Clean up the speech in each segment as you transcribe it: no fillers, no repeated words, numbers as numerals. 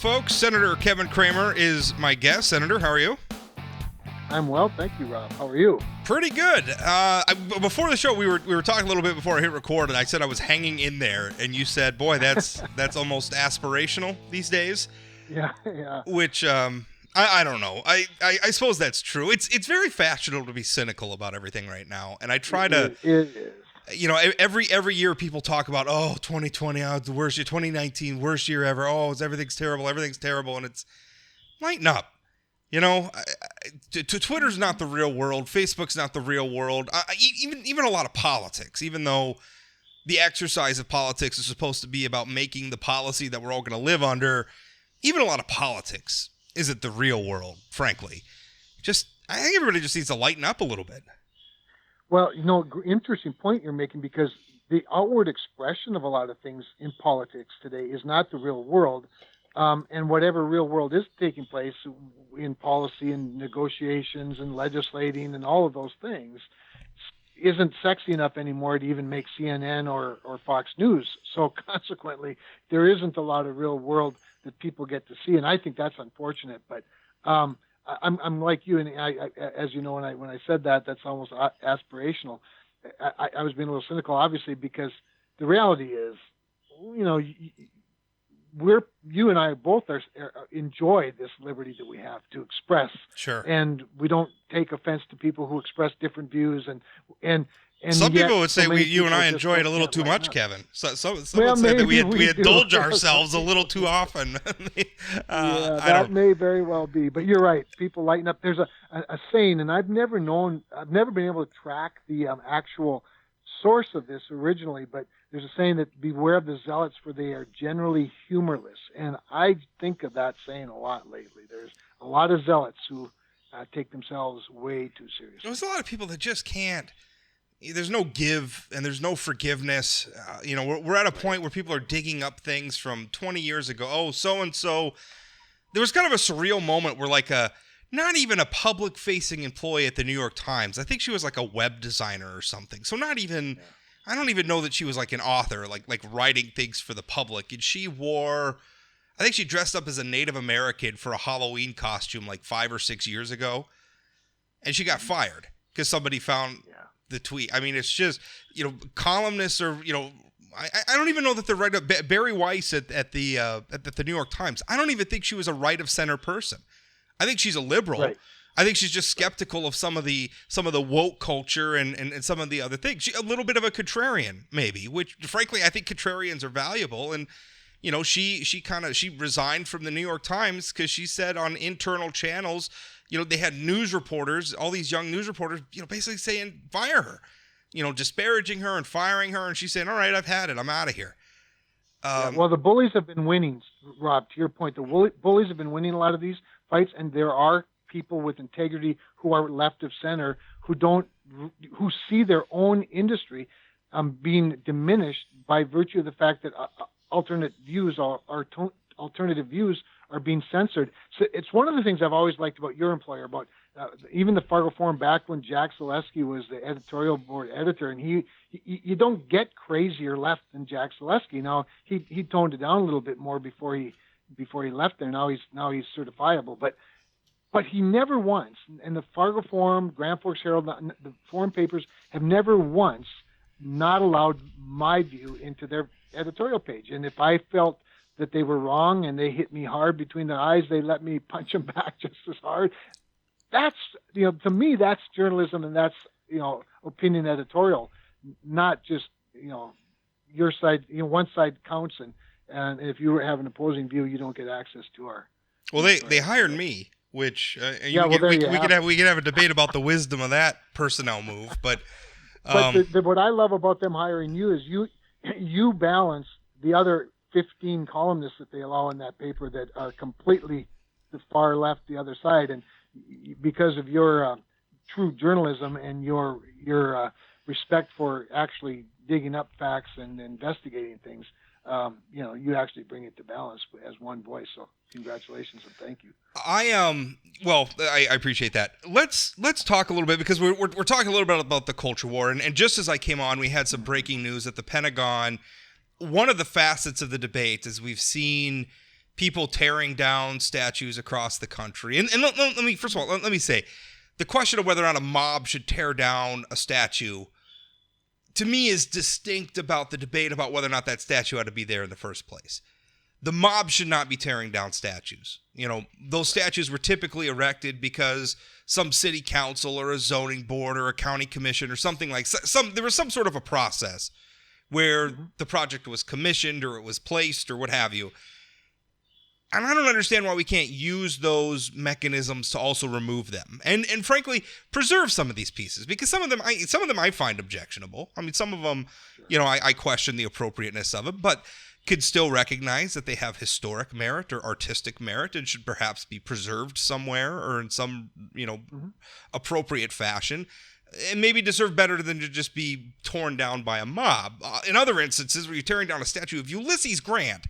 folks. Senator Kevin Cramer is my guest. Senator, how are you? I'm well, thank you, Rob. How are you? Pretty good. Before the show, we were talking a little bit before I hit record, and I said I was hanging in there, and you said, "Boy, that's almost aspirational these days." Yeah. Which I don't know. I suppose that's true. It's very fashionable to be cynical about everything right now, and I try to. It is. You know, every year people talk about, 2020, it's the worst year, 2019, worst year ever. Everything's terrible, and it's lighten up. You know, Twitter's not the real world. Facebook's not the real world. Even a lot of politics, even though the exercise of politics is supposed to be about making the policy that we're all going to live under, even a lot of politics isn't the real world, frankly. I think everybody just needs to lighten up a little bit. Well, interesting point you're making, because the outward expression of a lot of things in politics today is not the real world. And whatever real world is taking place in policy and negotiations and legislating and all of those things isn't sexy enough anymore to even make CNN or Fox News. So consequently, there isn't a lot of real world that people get to see. And I think that's unfortunate. But I'm like you, and I, as you know, when I said that's almost aspirational. I was being a little cynical, obviously, because the reality is, you and I both enjoy this liberty that we have to express. Sure. And we don't take offense to people who express different views. And some people would say you and I enjoy it a little too much, Kevin. Some would say that we indulge ourselves a little too often. That may very well be. But you're right. People lighten up. There's a saying, and I've never been able to track the actual source of this originally, but there's a saying that beware of the zealots, for they are generally humorless. And I think of that saying a lot lately. There's a lot of zealots who take themselves way too seriously. There's a lot of people that just can't. There's no give and there's no forgiveness. We're at a point where people are digging up things from 20 years ago. Oh, so-and-so. There was kind of a surreal moment where not even a public-facing employee at the New York Times. I think she was like a web designer or something. So not even... Yeah. I don't even know that she was like an author, like writing things for the public. And I think she dressed up as a Native American for a Halloween costume like 5 or 6 years ago. And she got fired because somebody found the tweet. I mean, it's just, columnists are, I don't even know that they're right. Barry Weiss at the New York Times. I don't even think she was a right of center person. I think she's a liberal. Right. I think she's just skeptical of some of the woke culture and some of the other things. A little bit of a contrarian, maybe, which frankly I think contrarians are valuable. And she resigned from the New York Times because she said on internal channels, they had news reporters, all these young news reporters, basically saying fire her, disparaging her and firing her, and she's saying, all right, I've had it, I'm out of here. Well, the bullies have been winning, Rob. To your point, the bullies have been winning a lot of these fights, and there are people with integrity who are left of center who see their own industry being diminished by virtue of the fact that alternative views are being censored. So it's one of the things I've always liked about your employer, about even the Fargo Forum back when Jack Zaleski was the editorial board editor, and you don't get crazier left than Jack Zaleski. Now he toned it down a little bit more before he left there. Now he's certifiable, but he never once, and the Fargo Forum, Grand Forks Herald, the forum papers have never once not allowed my view into their editorial page. And if I felt that they were wrong and they hit me hard between the eyes, they let me punch them back just as hard. That's, to me, that's journalism, and that's, opinion editorial, not just, your side, one side counts. And if you have an opposing view, you don't get access to our. Well, they hired me. Which we could have a debate about the wisdom of that personnel move, but what I love about them hiring you is you balance the other 15 columnists that they allow in that paper that are completely the far left, the other side, and because of your true journalism and your respect for actually digging up facts and investigating things, you actually bring it to balance as one voice. So congratulations and thank you. I appreciate that. Let's talk a little bit, because we're talking a little bit about the culture war, and just as I came on, we had some breaking news at the Pentagon. One of the facets of the debate is we've seen people tearing down statues across the country. And let me, first of all, let me say, the question of whether or not a mob should tear down a statue, to me, is distinct about the debate about whether or not that statue ought to be there in the first place. The mob should not be tearing down statues. You know, those statues were typically erected because some city council or a zoning board or a county commission or something like there was some sort of a process where the project was commissioned or it was placed or what have you. And I don't understand why we can't use those mechanisms to also remove them and frankly preserve some of these pieces, because some of them I find objectionable. I mean, some of them, you know, I question the appropriateness of it, but could still recognize that they have historic merit or artistic merit and should perhaps be preserved somewhere or in some, you know, appropriate fashion, and maybe deserve better than to just be torn down by a mob. In other instances where you're tearing down a statue of Ulysses Grant,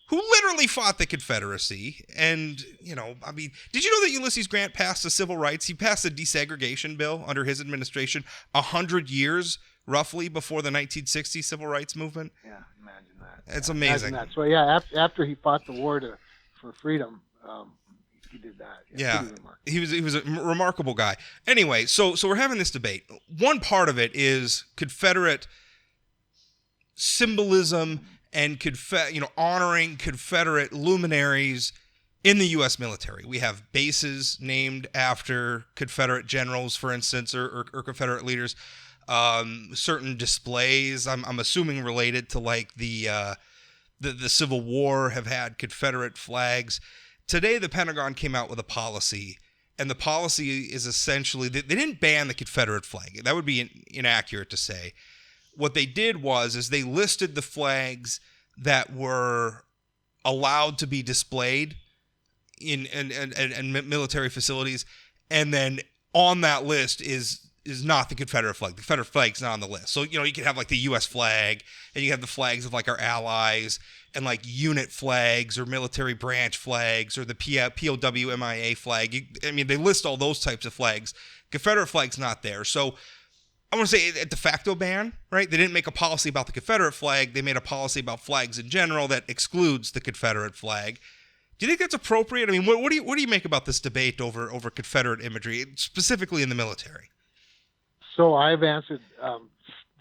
who literally fought the Confederacy, and, you know, I mean, did you know that Ulysses Grant passed he passed a desegregation bill under his administration 100 years roughly before the 1960 Civil Rights Movement? Yeah, imagine that. It's amazing. Imagine that. So yeah, after he fought the war for freedom, he did that. Yeah, he was a remarkable guy. Anyway, so we're having this debate. One part of it is Confederate symbolism and honoring Confederate luminaries in the U.S. military. We have bases named after Confederate generals, for instance, or Confederate leaders. Certain displays, I'm assuming related to like the Civil War, have had Confederate flags. Today, the Pentagon came out with a policy, and the policy is essentially they didn't ban the Confederate flag. That would be inaccurate to say. What they did is they listed the flags that were allowed to be displayed in military facilities, and then on that list is not the Confederate flag. The Confederate flag's not on the list. So, you know, you could have like the U.S. flag, and you have the flags of like our allies, and like unit flags or military branch flags or the POW MIA flag. They list all those types of flags. Confederate flag's not there. So I want to say a de facto ban, right? They didn't make a policy about the Confederate flag. They made a policy about flags in general that excludes the Confederate flag. Do you think that's appropriate? I mean, what do you make about this debate over Confederate imagery, specifically in the military? So I've answered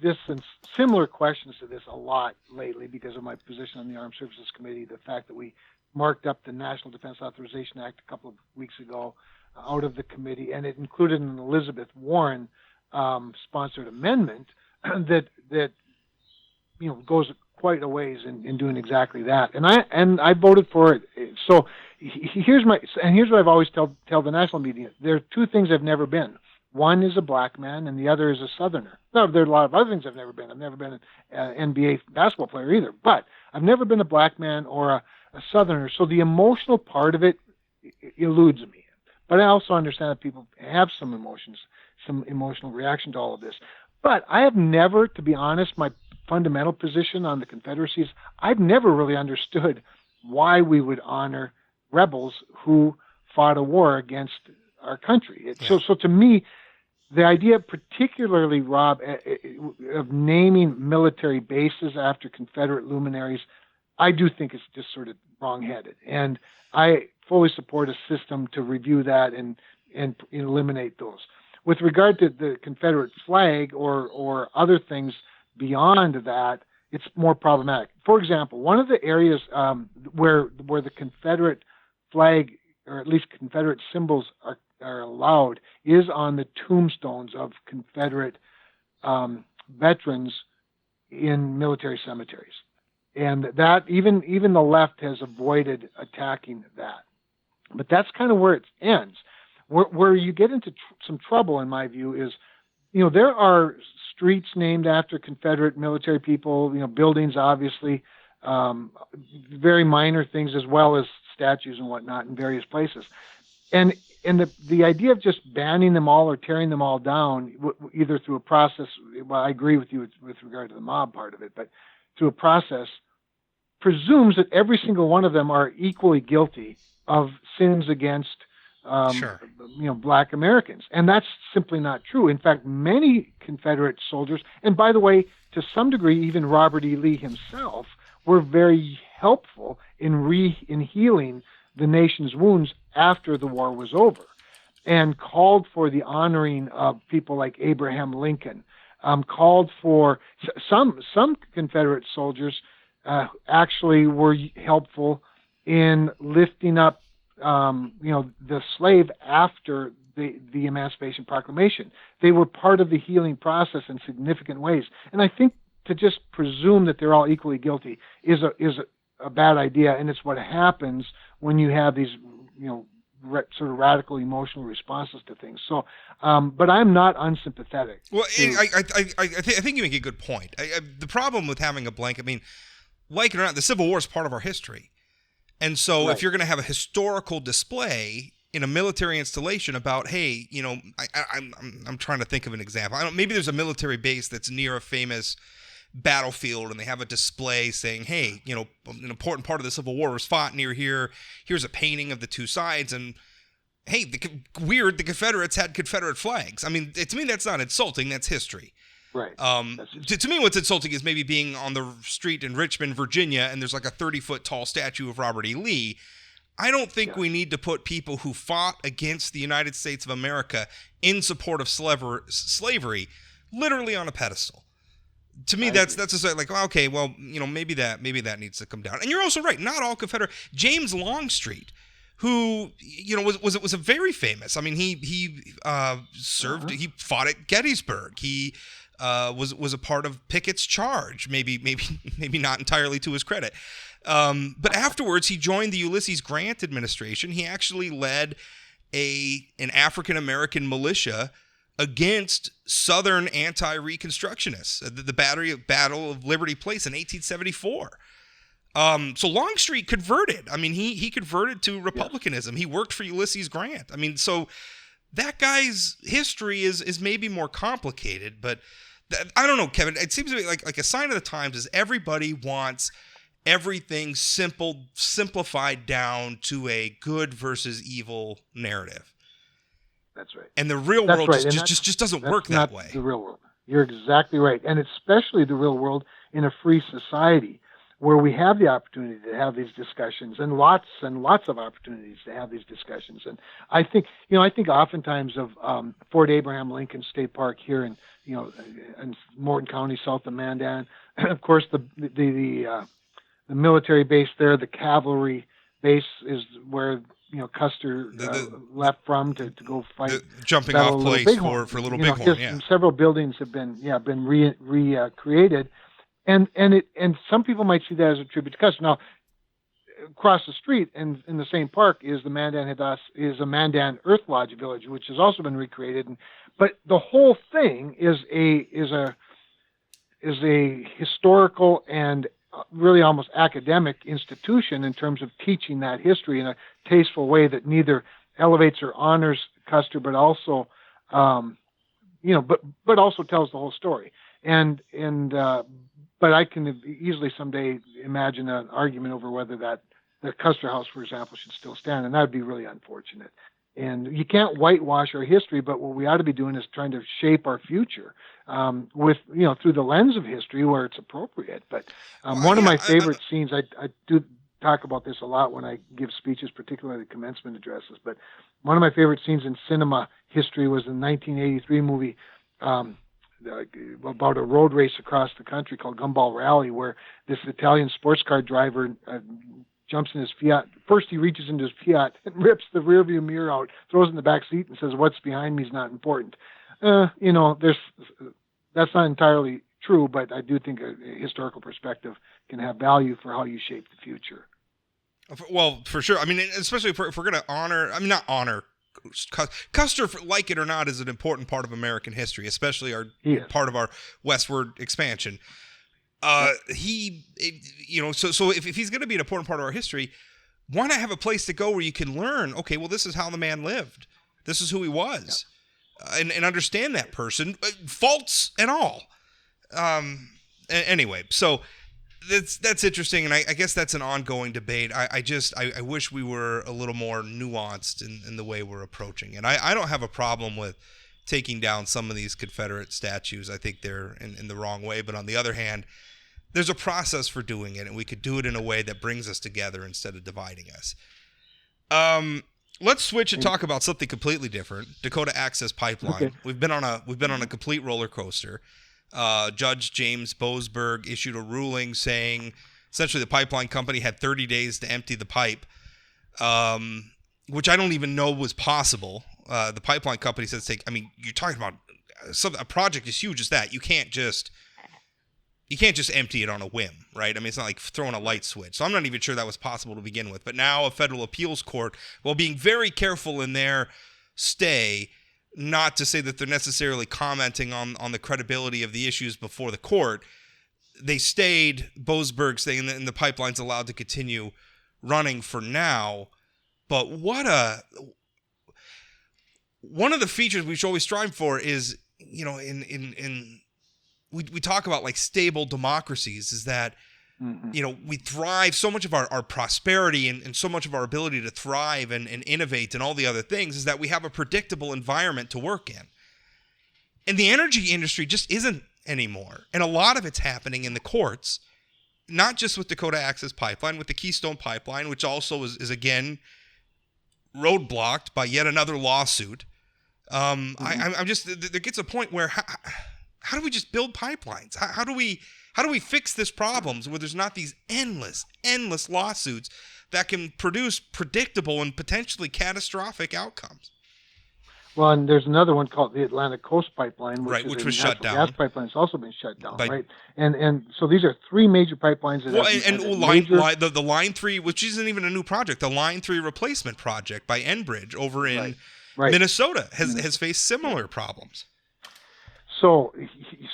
this and similar questions to this a lot lately because of my position on the Armed Services Committee. The fact that we marked up the National Defense Authorization Act a couple of weeks ago out of the committee, and it included an Elizabeth Warren sponsored amendment that goes quite a ways in doing exactly that. And I voted for it. So here's what I've always tell the national media. There are two things I've never been. One is a black man, and the other is a Southerner. Now, there are a lot of other things I've never been. I've never been an NBA basketball player either, but I've never been a black man or a Southerner. So the emotional part of it eludes me. But I also understand that people have some emotions, some emotional reaction to all of this. But I have never, to be honest, my fundamental position on the Confederacy is I've never really understood why we would honor rebels who fought a war against our country. So to me, the idea, particularly, Rob, of naming military bases after Confederate luminaries, I do think it's just sort of wrong-headed. And I fully support a system to review that and eliminate those. With regard to the Confederate flag or other things beyond that, it's more problematic. For example, one of the areas where the Confederate flag, or at least Confederate symbols, are allowed is on the tombstones of Confederate veterans in military cemeteries. And that even the left has avoided attacking that. But that's kind of where it ends. Where you get into some trouble, in my view, is, there are streets named after Confederate military people, buildings, obviously, very minor things, as well as statues and whatnot in various places. And the idea of just banning them all or tearing them all down, either through a process, well, I agree with you with regard to the mob part of it, but through a process, presumes that every single one of them are equally guilty of sins against black Americans. And that's simply not true. In fact, many Confederate soldiers, and by the way, to some degree, even Robert E. Lee himself, were very helpful in healing the nation's wounds after the war was over, and called for the honoring of people like Abraham Lincoln. Called for some Confederate soldiers actually were helpful in lifting up the slave after the Emancipation Proclamation. They were part of the healing process in significant ways. And I think to just presume that they're all equally guilty is a bad idea, and it's what happens when you have these sort of radical emotional responses to things. So, but I'm not unsympathetic. Well, I think you make a good point. The problem with having a blanket, I mean, like it or not, the Civil War is part of our history. And so if you're going to have a historical display in a military installation about, hey, I'm trying to think of an example. Maybe there's a military base that's near a famous battlefield and they have a display saying, hey, an important part of the Civil War was fought near here. Here's a painting of the two sides. And hey, the Confederates had Confederate flags. I mean, to me, that's not insulting. That's history. Right. To me, what's insulting is maybe being on the street in Richmond, Virginia, and there's like a 30-foot tall statue of Robert E. Lee. I don't think we need to put people who fought against the United States of America in support of slavery literally on a pedestal. To me, that's just like, okay, well, maybe that needs to come down. And you're also right. Not all Confederate. James Longstreet, who was a very famous. I mean, he served. He fought at Gettysburg. He was a part of Pickett's charge. Maybe not entirely to his credit. But afterwards, he joined the Ulysses Grant administration. He actually led an African American militia against Southern anti-Reconstructionists, the Battle of Liberty Place in 1874. So Longstreet converted. I mean, he converted to Republicanism. He worked for Ulysses Grant. I mean, so that guy's history is maybe more complicated, but I don't know, Kevin. It seems to me like a sign of the times is everybody wants everything simplified down to a good versus evil narrative. That's right. And the real world just doesn't work that way. The real world. You're exactly right. And especially the real world in a free society where we have the opportunity to have these discussions and lots of opportunities to have these discussions. And I think oftentimes of Fort Abraham Lincoln State Park here in Morton County, south of Mandan. Of course, the military base there, the cavalry base is where Custer left from to go fight. The jumping off place for Little Bighorn. And several buildings have been recreated, and some people might see that as a tribute to Custer. Now, across the street in the same park is the a Mandan Earth Lodge Village, which has also been recreated. But the whole thing is a historical and really almost academic institution in terms of teaching that history in a tasteful way that neither elevates or honors Custer, but also, but also tells the whole story. But I can easily someday imagine an argument over whether the Custer House, for example, should still stand, and that would be really unfortunate. And you can't whitewash our history, but what we ought to be doing is trying to shape our future with through the lens of history where it's appropriate. But one of my favorite scenes, I do talk about this a lot when I give speeches, particularly commencement addresses. But one of my favorite scenes in cinema history was the 1983 movie about a road race across the country called Gumball Rally, where this Italian sports car driver jumps in his Fiat. First, he reaches into his Fiat and rips the rearview mirror out, throws it in the back seat, and says, "What's behind me is not important." That's not entirely true, but I do think a historical perspective can have value for how you shape the future. Well, for sure. I mean, especially if we're going to not honor Custer, like it or not, is an important part of American history, especially part of our westward expansion. So if he's going to be an important part of our history, why not have a place to go where you can learn, okay, well, this is how the man lived. This is who he was. And understand that person, faults and all. Anyway, so that's interesting, and I guess that's an ongoing debate. I wish we were a little more nuanced in the way we're approaching. And I don't have a problem with taking down some of these Confederate statues. I think they're in the wrong way. But on the other hand, there's a process for doing it, and we could do it in a way that brings us together instead of dividing us. Let's switch and talk about something completely different. Dakota Access Pipeline. Okay. We've been on a complete roller coaster. Judge James Boasberg issued a ruling saying essentially the pipeline company had 30 days to empty the pipe, which I don't even know was possible. The pipeline company says, you're talking about a project as huge as that. You can't just empty it on a whim, right? I mean, it's not like throwing a light switch. So I'm not even sure that was possible to begin with. But now a federal appeals court, while being very careful in their stay, not to say that they're necessarily commenting on the credibility of the issues before the court, they stayed Boasberg saying that the pipeline's allowed to continue running for now. But one of the features we should always strive for is, we talk about like stable democracies, is that, we thrive, so much of our prosperity and so much of our ability to thrive and innovate and all the other things is that we have a predictable environment to work in. And the energy industry just isn't anymore. And a lot of it's happening in the courts, not just with Dakota Access Pipeline, with the Keystone Pipeline, which also is again roadblocked by yet another lawsuit. I'm just, there gets a point where how do we just build pipelines? How do we fix this problems where there's not these endless lawsuits that can produce predictable and potentially catastrophic outcomes? Well, and there's another one called the Atlantic Coast Pipeline, which was shut down. Gas pipeline has also been shut down, right? And so these are three major pipelines. The Line 3, which isn't even a new project, the Line 3 replacement project by Enbridge over in Minnesota has faced similar problems. So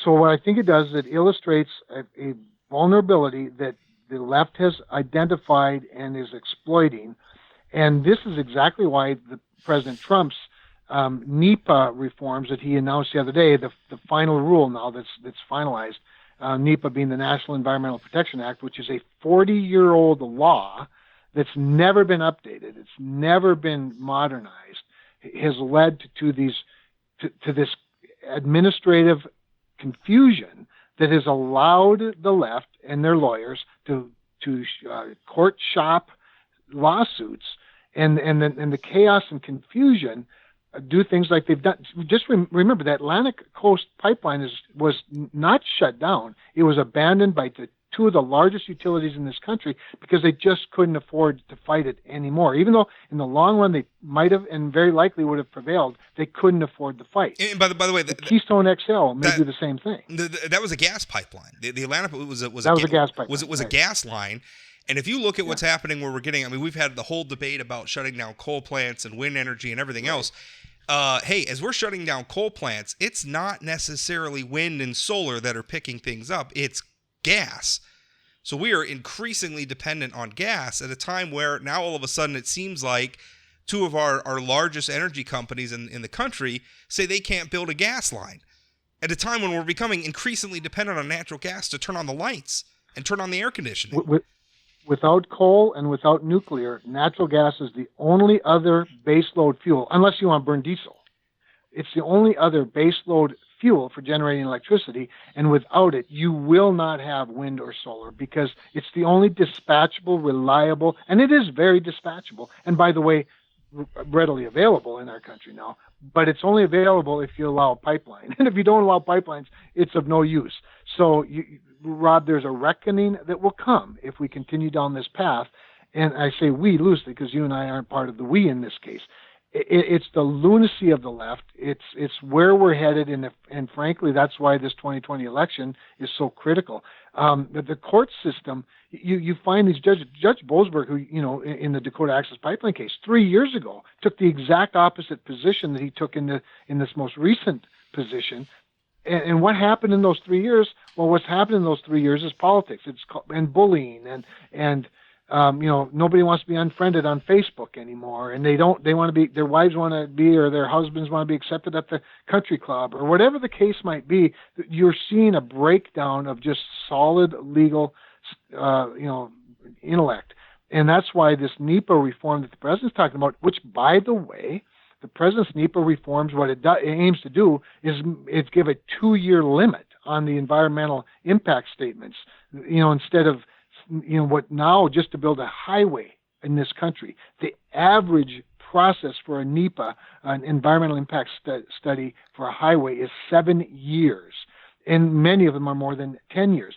what I think it does is it illustrates a vulnerability that the left has identified and is exploiting. And this is exactly why President Trump's NEPA reforms that he announced the other day, the final rule now that's finalized, NEPA being the National Environmental Protection Act, which is a 40-year-old law that's never been updated, it's never been modernized, has led to this administrative confusion that has allowed the left and their lawyers to court shop lawsuits and the chaos and confusion do things like they've done. Just remember that Atlantic Coast Pipeline was not shut down. It was abandoned by two of the largest utilities in this country because they just couldn't afford to fight it anymore. Even though in the long run they might have and very likely would have prevailed, they couldn't afford the fight. And by the way, the Keystone XL may do the same thing. That was a gas pipeline. The Atlantic was a gas pipeline. Was a gas line. And if you look at what's happening where we're getting, we've had the whole debate about shutting down coal plants and wind energy and everything else. Hey, as we're shutting down coal plants, it's not necessarily wind and solar that are picking things up. It's gas. So we are increasingly dependent on gas at a time where now all of a sudden it seems like two of our largest energy companies in the country say they can't build a gas line. At a time when we're becoming increasingly dependent on natural gas to turn on the lights and turn on the air conditioning. Without coal and without nuclear, natural gas is the only other baseload fuel, unless you want to burn diesel. It's the only other baseload fuel for generating electricity, and without it, you will not have wind or solar because it's the only dispatchable, reliable, and it is very dispatchable. And by the way, readily available in our country now, but it's only available if you allow a pipeline. And if you don't allow pipelines, it's of no use. So, Rob, there's a reckoning that will come if we continue down this path. And I say we loosely because you and I aren't part of the we in this case. It's the lunacy of the left. It's where we're headed, and frankly, that's why this 2020 election is so critical. The court system, you find these judges. Judge Boasberg, who in the Dakota Access Pipeline case 3 years ago, took the exact opposite position that he took in this most recent position. And what happened in those 3 years? Well, what's happened in those 3 years is politics. And bullying and nobody wants to be unfriended on Facebook anymore, and they want to be, their wives want to be, or their husbands want to be accepted at the country club, or whatever the case might be. You're seeing a breakdown of just solid legal, intellect, and that's why this NEPA reform that the president's talking about, which, by the way, the president's NEPA reforms, what it aims to do is give a 2-year limit on the environmental impact statements instead of, what now, just to build a highway in this country, the average process for a NEPA, an environmental impact study for a highway, is 7 years. And many of them are more than 10 years.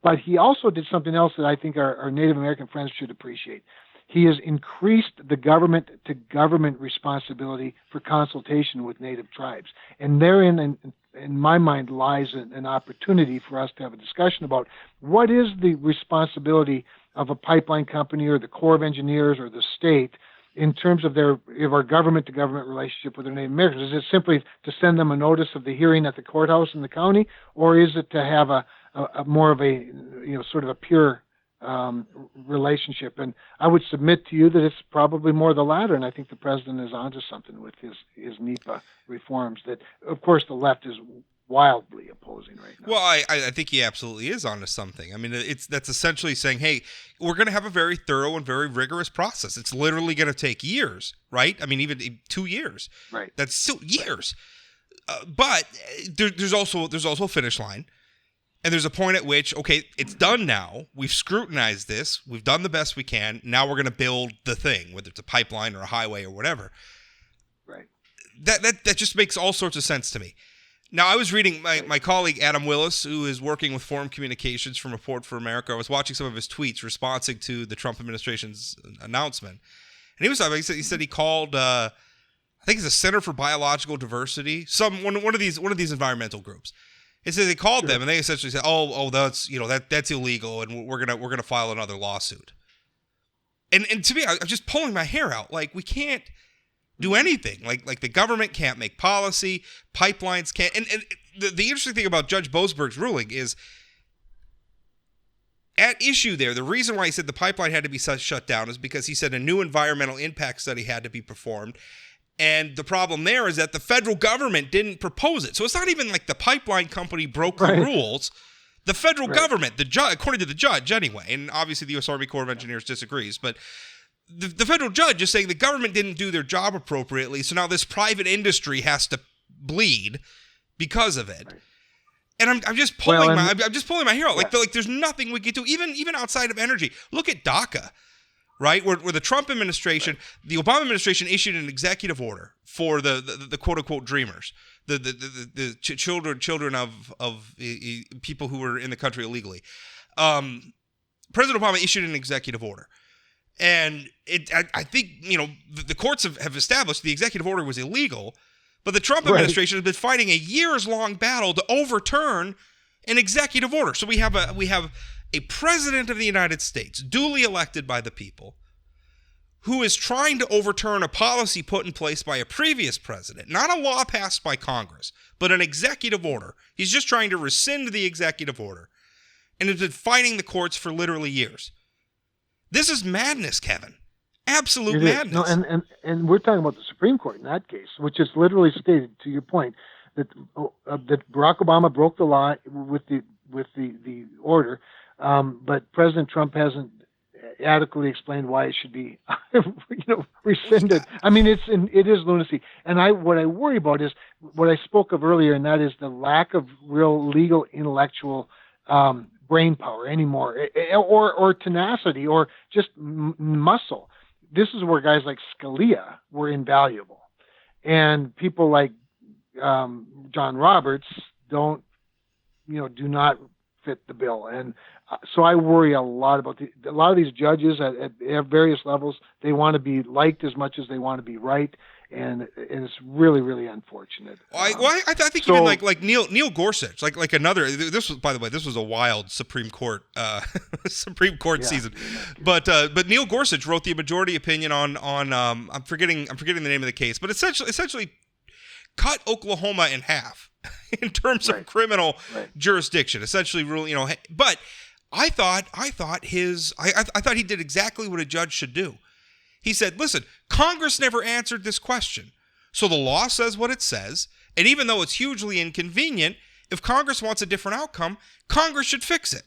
But he also did something else that I think our Native American friends should appreciate. He has increased the government-to-government responsibility for consultation with Native tribes. And therein, in my mind, lies an opportunity for us to have a discussion about what is the responsibility of a pipeline company or the Corps of Engineers or the state in terms of our government-to-government relationship with their Native Americans. Is it simply to send them a notice of the hearing at the courthouse in the county, or is it to have a more of a, sort of a pure relationship? And I would submit to you that it's probably more the latter, and I think the president is onto something with his NEPA reforms that, of course, the left is wildly opposing right now. Well, I think he absolutely is onto something. I mean, that's essentially saying, hey, we're going to have a very thorough and very rigorous process. It's literally going to take years, right? I mean, even 2 years. Right. That's still years. But there's also a finish line. And there's a point at which, okay, it's done now. We've scrutinized this. We've done the best we can. Now we're going to build the thing, whether it's a pipeline or a highway or whatever. Right. That just makes all sorts of sense to me. Now, I was reading my colleague Adam Willis, who is working with Forum Communications from Report for America. I was watching some of his tweets responding to the Trump administration's announcement. And he said he called, I think it's a Center for Biological Diversity, one of these environmental groups. It says they called them and they essentially said, "Oh, that's that's illegal, and we're gonna file another lawsuit." And to me, I'm just pulling my hair out. Like, we can't do anything. Like the government can't make policy, pipelines can't. And the interesting thing about Judge Boasberg's ruling is, at issue there, the reason why he said the pipeline had to be shut down is because he said a new environmental impact study had to be performed. And the problem there is that the federal government didn't propose it. So it's not even like the pipeline company broke the rules. The federal government, the judge, according to the judge anyway, and obviously the U.S. Army Corps of Engineers disagrees, but the federal judge is saying the government didn't do their job appropriately, so now this private industry has to bleed because of it. Right. And I'm just pulling my hair out. Like, like there's nothing we can do, even outside of energy. Look at DACA. Right, where the Trump administration, the Obama administration issued an executive order for the quote unquote dreamers, the children of people who were in the country illegally. President Obama issued an executive order, and I think the courts have established the executive order was illegal, but the Trump administration has been fighting a years-long battle to overturn an executive order. So we have a president of the United States, duly elected by the people, who is trying to overturn a policy put in place by a previous president, not a law passed by Congress, but an executive order. He's just trying to rescind the executive order, and has been fighting the courts for literally years. This is madness, Kevin. Absolute madness. No, and we're talking about the Supreme Court in that case, which is literally stated, to your point, that Barack Obama broke the law with the order. But President Trump hasn't adequately explained why it should be, rescinded. I mean, it is lunacy. And what I worry about is what I spoke of earlier, and that is the lack of real legal intellectual brain power anymore, or tenacity, or just muscle. This is where guys like Scalia were invaluable, and people like John Roberts do not fit the bill. And so I worry a lot about a lot of these judges at various levels. They want to be liked as much as they want to be right, and it's really, really unfortunate. I think even like Neil Gorsuch, like another. This was, by the way, this was a wild Supreme Court season, but Neil Gorsuch wrote the majority opinion on I'm forgetting the name of the case, but essentially cut Oklahoma in half in terms of criminal jurisdiction. Essentially, but I thought he did exactly what a judge should do. He said, listen, Congress never answered this question. So the law says what it says, and even though it's hugely inconvenient, if Congress wants a different outcome, Congress should fix it.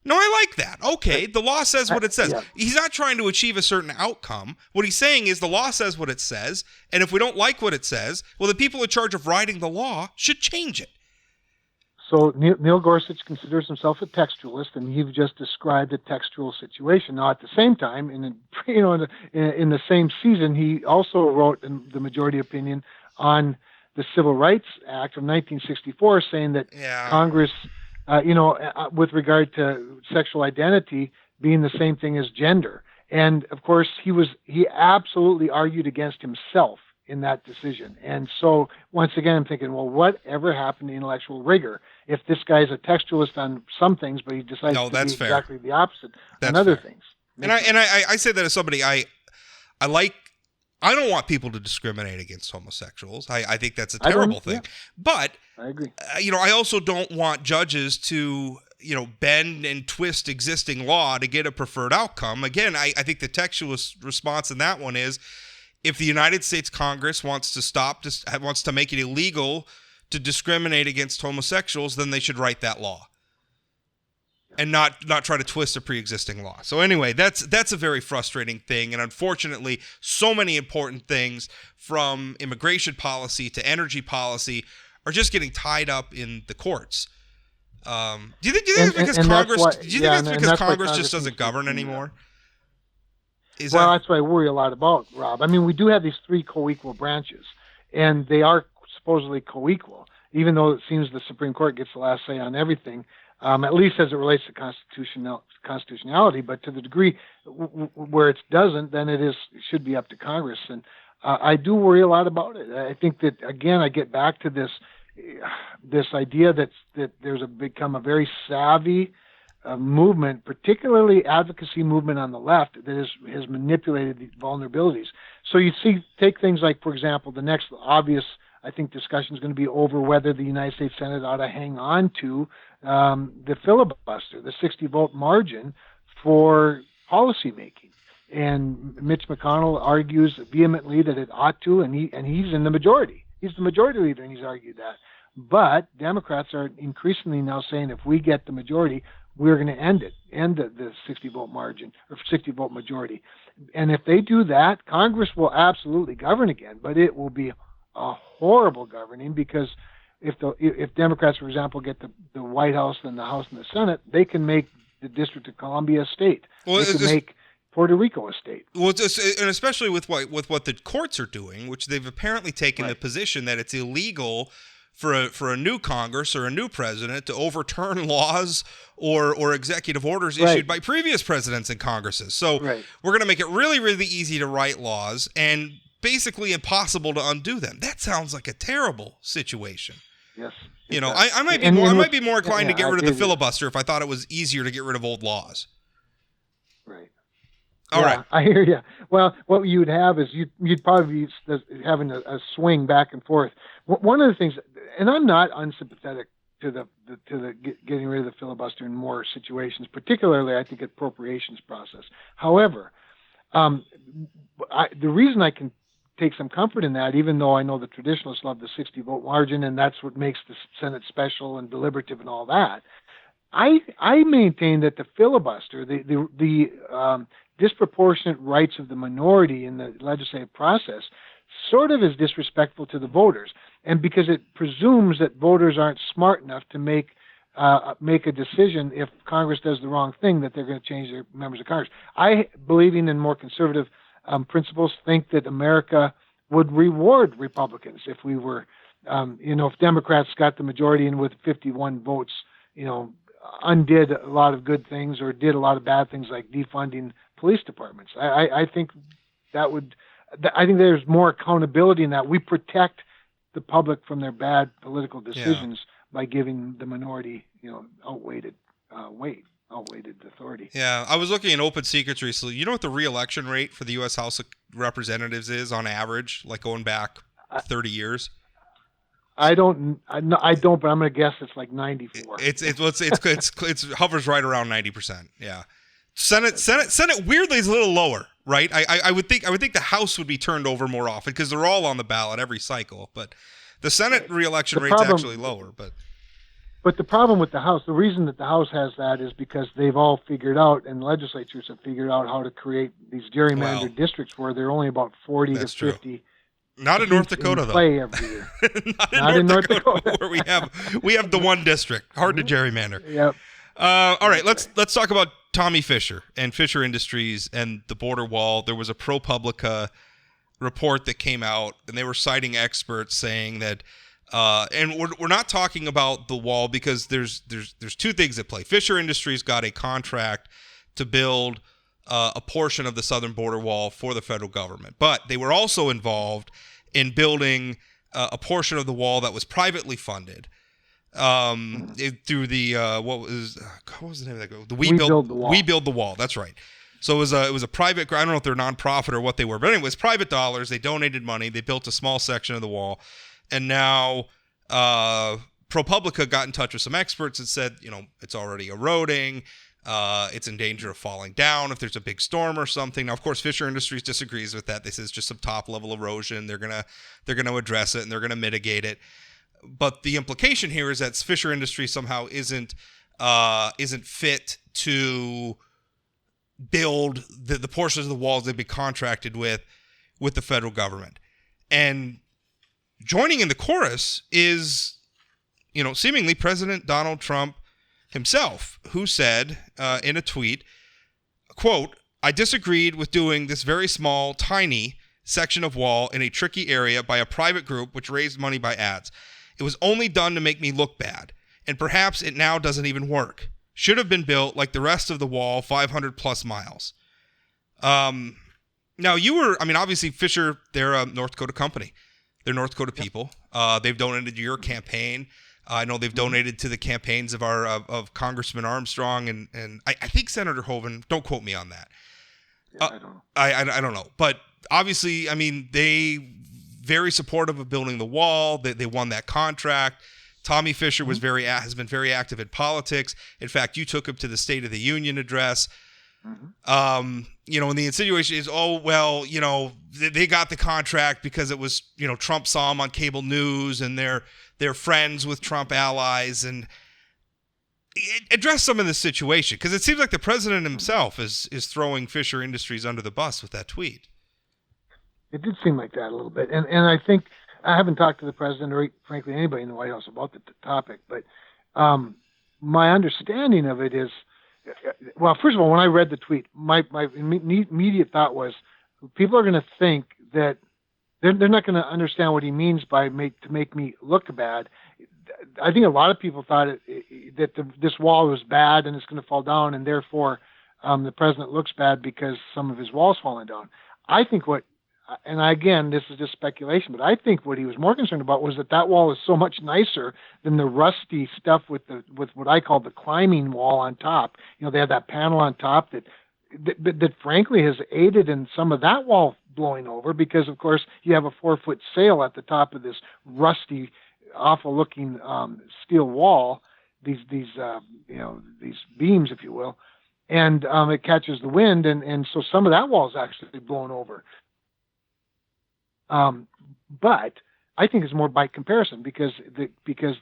No, I like that. Okay, the law says what it says. He's not trying to achieve a certain outcome. What he's saying is the law says what it says, and if we don't like what it says, well, the people in charge of writing the law should change it. So Neil Gorsuch considers himself a textualist, and you've just described a textual situation. Now, at the same time, in the same season, he also wrote in the majority opinion on the Civil Rights Act of 1964, saying that Congress, with regard to sexual identity being the same thing as gender. And of course, he absolutely argued against himself in that decision. And so once again, I'm thinking, well, whatever happened to intellectual rigor? If this guy's a textualist on some things, but he decides to be exactly the opposite on other things. And I say that as somebody I don't want people to discriminate against homosexuals. I think that's a terrible thing. Yeah. But I agree. I also don't want judges to bend and twist existing law to get a preferred outcome. Again, I think the textualist response in that one is, if the United States Congress wants to make it illegal to discriminate against homosexuals, then they should write that law and not try to twist a pre-existing law. So anyway, that's a very frustrating thing. And unfortunately, so many important things, from immigration policy to energy policy, are just getting tied up in the courts. Do you think that's because Congress just doesn't govern anymore? That's what I worry a lot about, Rob. I mean, we do have these three co-equal branches, and they are supposedly co-equal, even though it seems the Supreme Court gets the last say on everything, at least as it relates to constitutionality. But to the degree where it doesn't, then it should be up to Congress. And I do worry a lot about it. I think that, again, I get back to this idea that there's become a very savvy movement, particularly advocacy movement on the left, that has manipulated these vulnerabilities. So you take things like, for example, the next obvious, I think, discussion is going to be over whether the United States Senate ought to hang on to the filibuster, the 60-vote margin for policymaking. And Mitch McConnell argues vehemently that it ought to, and he's in the majority. He's the majority leader, and he's argued that. But Democrats are increasingly now saying, if we get the majority, we're going to end the 60-vote margin or 60-vote majority. And if they do that, Congress will absolutely govern again, but it will be a horrible governing, because if Democrats, for example, get the White House and the House and the Senate, they can make the District of Columbia a state. They can make Puerto Rico a state. Well, and especially with what the courts are doing, which they've apparently taken the position that it's illegal for a new Congress or a new president to overturn laws or executive orders issued by previous presidents and Congresses. So we're going to make it really, really easy to write laws and basically impossible to undo them. That sounds like a terrible situation. Yes. I might be more inclined to get rid of the filibuster if I thought it was easier to get rid of old laws. Right. All right. I hear you. Well, what you'd have is you'd probably be having a swing back and forth. One of the things, and I'm not unsympathetic to the getting rid of the filibuster in more situations, particularly I think appropriations process. However, the reason I can take some comfort in that, even though I know the traditionalists love the 60-vote margin, and that's what makes the Senate special and deliberative and all that, I maintain that the filibuster, the disproportionate rights of the minority in the legislative process, sort of is disrespectful to the voters, and because it presumes that voters aren't smart enough to make a decision if Congress does the wrong thing, that they're going to change their members of Congress. I, believing in more conservative principles, think that America would reward Republicans if we were, if Democrats got the majority and with 51 votes, undid a lot of good things or did a lot of bad things like defunding police departments. I think I think there's more accountability in that. We protect the public from their bad political decisions by giving the minority, outweighted authority. Yeah, I was looking at Open Secrets recently. You know what the re-election rate for the U.S. House of Representatives is on average, like going back 30 years? I don't, but I'm going to guess it's like 94. It hovers right around 90%. Yeah. Senate weirdly is a little lower, right? I would think the House would be turned over more often because they're all on the ballot every cycle, but the Senate re-election rate's actually lower. But the problem with the House, the reason that the House has that is because they've all figured out, and legislatures have figured out how to create these gerrymandered districts where they're only about 40 to 50 Not in North Dakota, though. Play every year. Not in North Dakota, where we have the one district. Hard to gerrymander. Yep. All right, let's talk about Tommy Fisher and Fisher Industries and the border wall. There was a ProPublica report that came out, and they were citing experts saying that, and we're not talking about the wall because there's two things at play. Fisher Industries got a contract to build a portion of the southern border wall for the federal government, but they were also involved in building a portion of the wall that was privately funded through the what was the name of that? The We Build the Wall. We Build the Wall. That's right. So it was a private. I don't know if they're a nonprofit or what they were, but anyway, it was private dollars. They donated money. They built a small section of the wall, and now ProPublica got in touch with some experts and said, it's already eroding. It's in danger of falling down if there's a big storm or something. Now, of course, Fisher Industries disagrees with that. They say it's just some top level erosion. They're gonna address it and they're gonna mitigate it. But the implication here is that Fisher Industries somehow isn't fit to build the portions of the walls they've been contracted with the federal government. And joining in the chorus is, seemingly President Donald Trump himself, who said in a tweet, quote, "I disagreed with doing this very small, tiny section of wall in a tricky area by a private group which raised money by ads. It was only done to make me look bad, and perhaps it now doesn't even work. Should have been built like the rest of the wall, 500 plus miles." Now obviously Fisher, they're a North Dakota company. They're North Dakota people. They've donated to your campaign. I know they've donated to the campaigns of of Congressman Armstrong and I think Senator Hoeven. Don't quote me on that. Yeah, I don't know. I don't know. But obviously, they very supportive of building the wall. They won that contract. Tommy Fisher was has been very active in politics. In fact, you took him to the State of the Union address. And the insinuation is, they got the contract because it was, Trump saw them on cable news and they're friends with Trump allies, and address some of the situation, because it seems like the president himself is throwing Fisher Industries under the bus with that tweet. It did seem like that a little bit, and I think I haven't talked to the president or frankly anybody in the White House about the topic, but my understanding of it is, well, first of all, when I read the tweet, my immediate thought was people are going to think that they're not going to understand what he means by to make me look bad. I think a lot of people thought that this wall was bad and it's going to fall down, and therefore the president looks bad because some of his wall's falling down. I think and again, this is just speculation, but I think what he was more concerned about was that wall is so much nicer than the rusty stuff with what I call the climbing wall on top. They have that panel on top that frankly has aided in some of that wall blowing over, because of course you have a 4-foot sail at the top of this rusty, awful looking steel wall, these beams, if you will, and it catches the wind, and so some of that wall is actually blown over. But I think it's more by comparison, because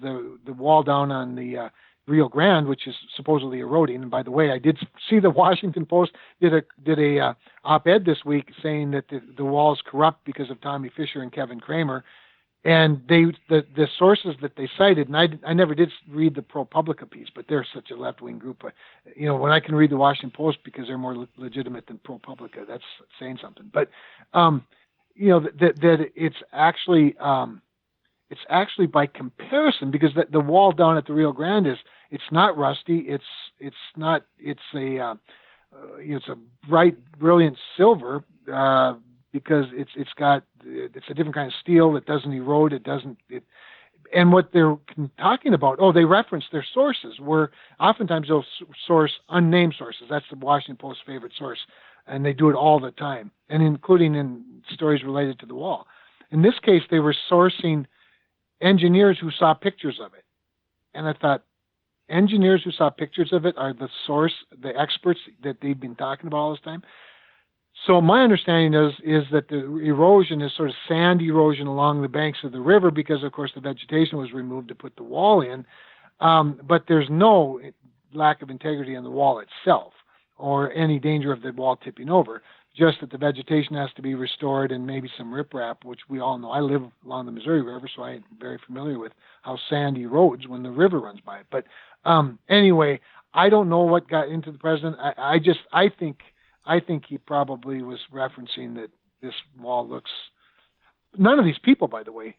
the wall down on the Rio Grande, which is supposedly eroding. And by the way, I did see the Washington Post did a op-ed this week saying that the wall is corrupt because of Tommy Fisher and Kevin Cramer, and the sources that they cited. And I never did read the ProPublica piece, but they're such a left-wing group. When I can read the Washington Post because they're more legitimate than ProPublica, that's saying something. But that it's actually by comparison, because the wall down at the Rio Grande it's not rusty. It's a bright, brilliant silver, because it's a different kind of steel that doesn't erode. And what they're talking about, they reference their sources, where oftentimes they'll source unnamed sources. That's the Washington Post's favorite source, and they do it all the time, and including in stories related to the wall. In this case, they were sourcing engineers who saw pictures of it. And I thought, engineers who saw pictures of it are the source, the experts that they've been talking about all this time. So my understanding is that the erosion is sort of sand erosion along the banks of the river, because of course the vegetation was removed to put the wall in. But there's no lack of integrity in the wall itself, or any danger of the wall tipping over. just that the vegetation has to be restored and maybe some riprap, which we all know. I live along the Missouri River, so I'm very familiar with how sand erodes when the river runs by it. But anyway, I don't know what got into the president. I think he probably was referencing that this wall looks. None of these people, by the way,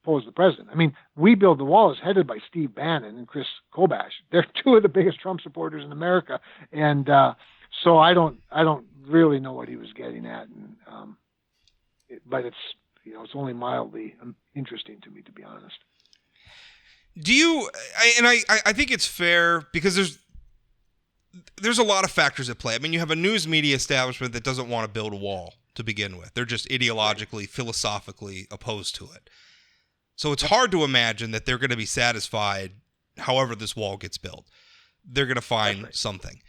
oppose the president. I mean, We Build the Wall is headed by Steve Bannon and Chris Kobash. They're two of the biggest Trump supporters in America, and so I don't really know what he was getting at, and, but it's it's only mildly interesting to me, to be honest. Do you? I think it's fair because there's a lot of factors at play. I mean, you have a news media establishment that doesn't want to build a wall to begin with. They're just ideologically, philosophically opposed to it. So it's hard to imagine that they're going to be satisfied however this wall gets built. They're going to find something.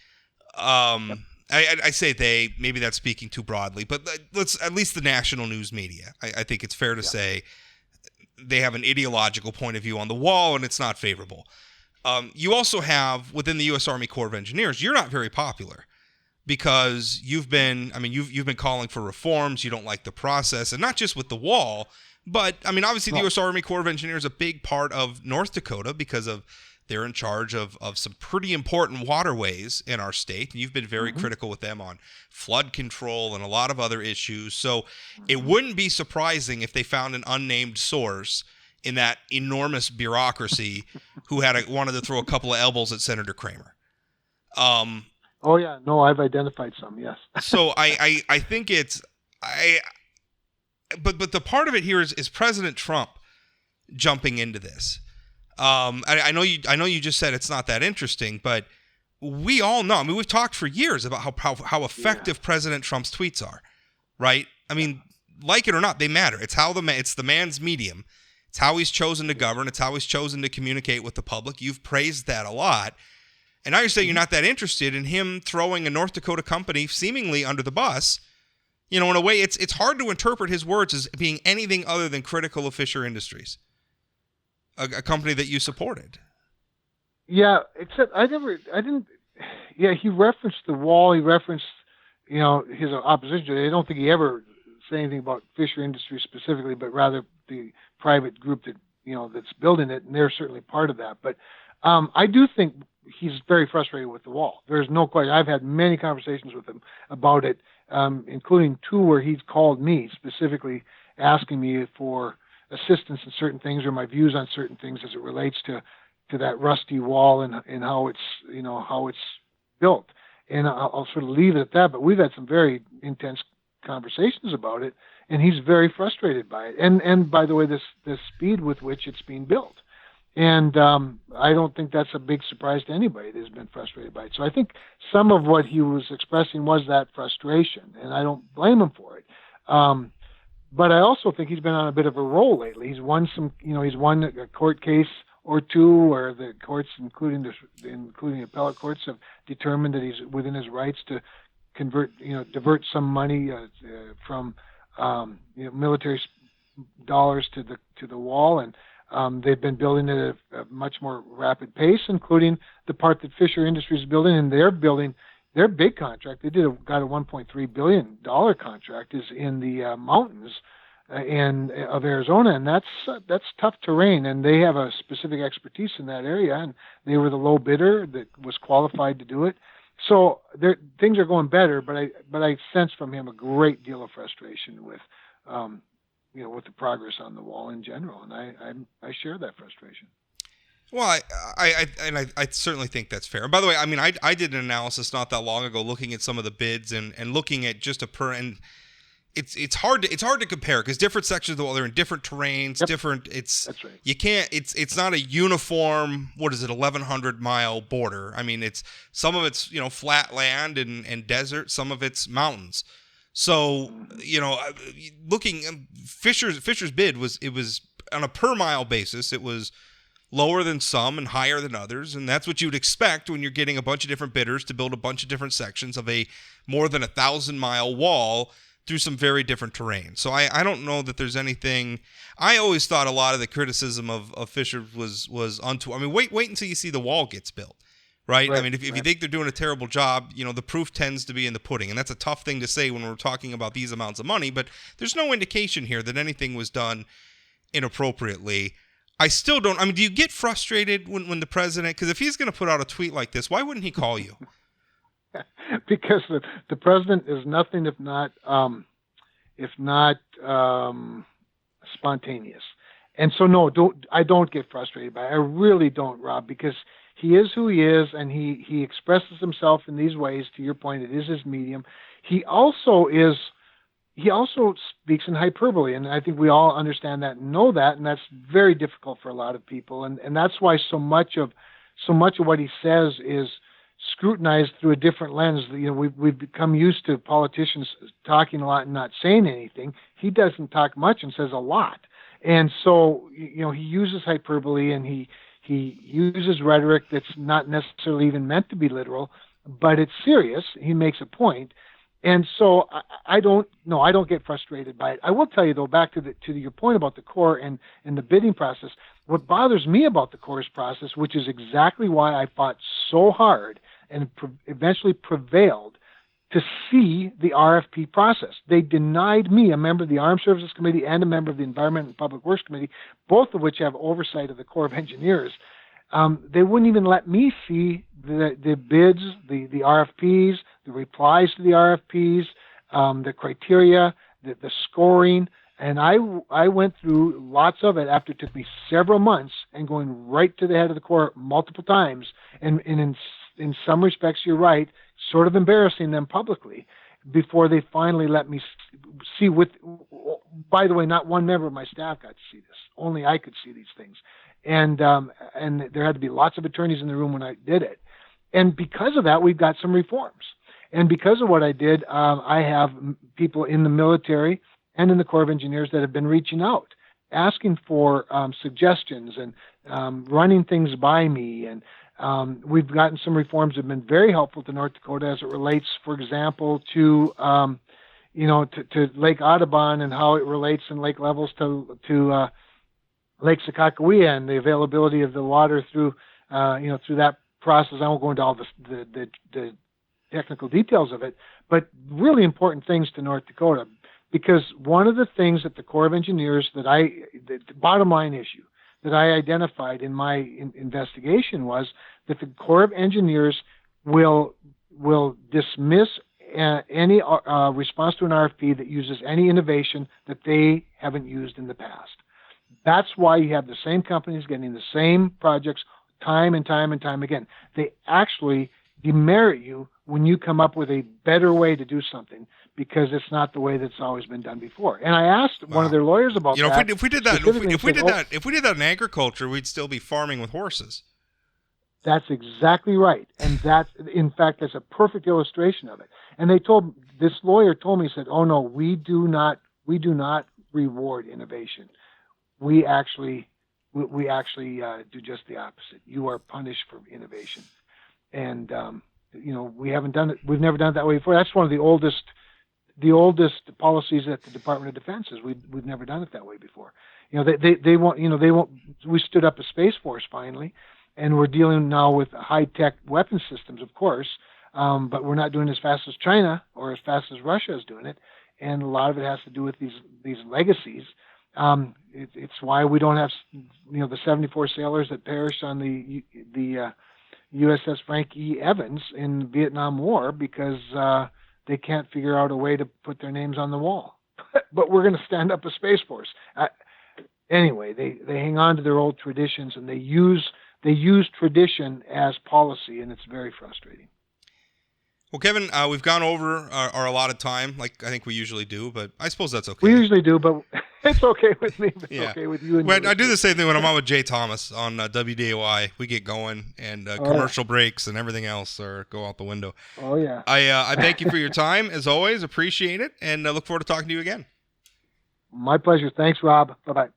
I say maybe that's speaking too broadly, but let's at least the national news media. I think it's fair to say they have an ideological point of view on the wall, and it's not favorable. You also have within the U.S. Army Corps of Engineers, you're not very popular because you've been calling for reforms. You don't like the process, and not just with the wall, but I mean, obviously the U.S. Army Corps of Engineers is a big part of North Dakota because of they're in charge of some pretty important waterways in our state, and you've been very critical with them on flood control and a lot of other issues. So it wouldn't be surprising if they found an unnamed source in that enormous bureaucracy who wanted to throw a couple of elbows at Senator Cramer. Oh yeah, no, I've identified some. Yes. So I think but the part of it here is President Trump jumping into this. I know you just said it's not that interesting, but we all know. I mean, we've talked for years about how effective President Trump's tweets are, right? I mean, like it or not, they matter. It's it's the man's medium. It's how he's chosen to govern. It's how he's chosen to communicate with the public. You've praised that a lot, and now you're saying you're not that interested in him throwing a North Dakota company seemingly under the bus. In a way, it's hard to interpret his words as being anything other than critical of Fisher Industries. A company that you supported. Yeah, except he referenced the wall. He referenced, his opposition to it. I don't think he ever said anything about Fisher Industries specifically, but rather the private group that, that's building it, and they're certainly part of that. But I do think he's very frustrated with the wall. There's no question. I've had many conversations with him about it, including two where he's called me specifically asking me for assistance in certain things or my views on certain things as it relates to that rusty wall and how it's built. And I'll sort of leave it at that, but we've had some very intense conversations about it, and he's very frustrated by it. And by the way, the speed with which it's being built. And I don't think that's a big surprise to anybody that has been frustrated by it. So I think some of what he was expressing was that frustration, and I don't blame him for it. But I also think he's been on a bit of a roll lately. He's won he's won a court case or two where the courts, including appellate courts, have determined that he's within his rights to divert some money from military dollars to the wall, and they've been building it at a much more rapid pace, including the part that Fisher Industries is building, and they're building. Their big contract, got a $1.3 billion contract, is in the mountains of Arizona, and that's tough terrain, and they have a specific expertise in that area, and they were the low bidder that was qualified to do it. So things are going better, but I sense from him a great deal of frustration with with the progress on the wall in general, and I share that frustration. Well, I certainly think that's fair. And by the way, I mean, I did an analysis not that long ago looking at some of the bids and looking at just and it's hard to compare because different sections of the wall, they're in different terrains, different. That's right. You can't. It's not a uniform. What is it? 1,100 mile border. I mean, some of it's flat land and desert. Some of it's mountains. So looking Fisher's bid was on a per mile basis. It was lower than some and higher than others, and that's what you'd expect when you're getting a bunch of different bidders to build a bunch of different sections of a more than 1,000-mile wall through some very different terrain. So I don't know that there's anything. I always thought a lot of the criticism of Fisher was unto. I mean, wait until you see the wall gets built. right? I Right, mean, if you right. think they're doing a terrible job, the proof tends to be in the pudding. And that's a tough thing to say when we're talking about these amounts of money, but there's no indication here that anything was done inappropriately. I still don't. I mean, do you get frustrated when the president, because if he's going to put out a tweet like this, why wouldn't he call you? Because the president is nothing if not spontaneous. And so no, I don't get frustrated by it. I really don't, Rob, because he is who he is, and he expresses himself in these ways. To your point, it is his medium. He also speaks in hyperbole, and I think we all understand that and know that, and that's very difficult for a lot of people. And that's why so much of what he says is scrutinized through a different lens. We've become used to politicians talking a lot and not saying anything. He doesn't talk much and says a lot. And so, he uses hyperbole, and he uses rhetoric that's not necessarily even meant to be literal, but it's serious. He makes a point. And so I don't get frustrated by it. I will tell you, though, back to your point about the Corps and the bidding process, what bothers me about the Corps' process, which is exactly why I fought so hard and eventually prevailed to see the RFP process. They denied me, a member of the Armed Services Committee and a member of the Environment and Public Works Committee, both of which have oversight of the Corps of Engineers. They wouldn't even let me see the bids, the RFPs, the replies to the RFPs, the criteria, the scoring. And I went through lots of it after it took me several months and going right to the head of the Corps multiple times. And in some respects, you're right, sort of embarrassing them publicly before they finally let me see by the way, not one member of my staff got to see this. Only I could see these things. And there had to be lots of attorneys in the room when I did it. And because of that, we've got some reforms. And because of what I did, I have people in the military and in the Corps of Engineers that have been reaching out, asking for suggestions and running things by me. And we've gotten some reforms that have been very helpful to North Dakota as it relates, for example, to Lake Audubon and how it relates in lake levels to Lake Sakakawea and the availability of the water through that process. I won't go into all the technical details of it, but really important things to North Dakota, because one of the things that the Corps of Engineers the bottom line issue that I identified in my investigation was that the Corps of Engineers will dismiss any response to an RFP that uses any innovation that they haven't used in the past. That's why you have the same companies getting the same projects time and time and time again. They actually demerit you when you come up with a better way to do something, because it's not the way that's always been done before. And I asked one of their lawyers about that. If we did that in agriculture, we'd still be farming with horses. That's exactly right. And in fact, that's a perfect illustration of it. And this lawyer told me, he said, "Oh no, we do not reward innovation. We actually do just the opposite. You are punished for innovation." And we haven't done it. We've never done it that way before. That's one of the oldest policies at the Department of Defense. Is we've never done it that way before. They won't. We stood up a Space Force finally, and we're dealing now with high-tech weapon systems, of course, but we're not doing it as fast as China or as fast as Russia is doing it, and a lot of it has to do with these legacies. It's why we don't have the 74 sailors that perished on the USS Frank E. Evans in the Vietnam War, because they can't figure out a way to put their names on the wall. But we're going to stand up a Space Force. Anyway, they hang on to their old traditions, and they use tradition as policy, and it's very frustrating. Well, Kevin, we've gone over our allotted time, like I think we usually do, but I suppose that's okay. We usually do, but it's okay with me. It's okay with you. I do the same thing when I'm on with Jay Thomas on WDAY. We get going, and commercial breaks and everything else go out the window. Oh, yeah. I thank you for your time, as always. Appreciate it, and I look forward to talking to you again. My pleasure. Thanks, Rob. Bye-bye.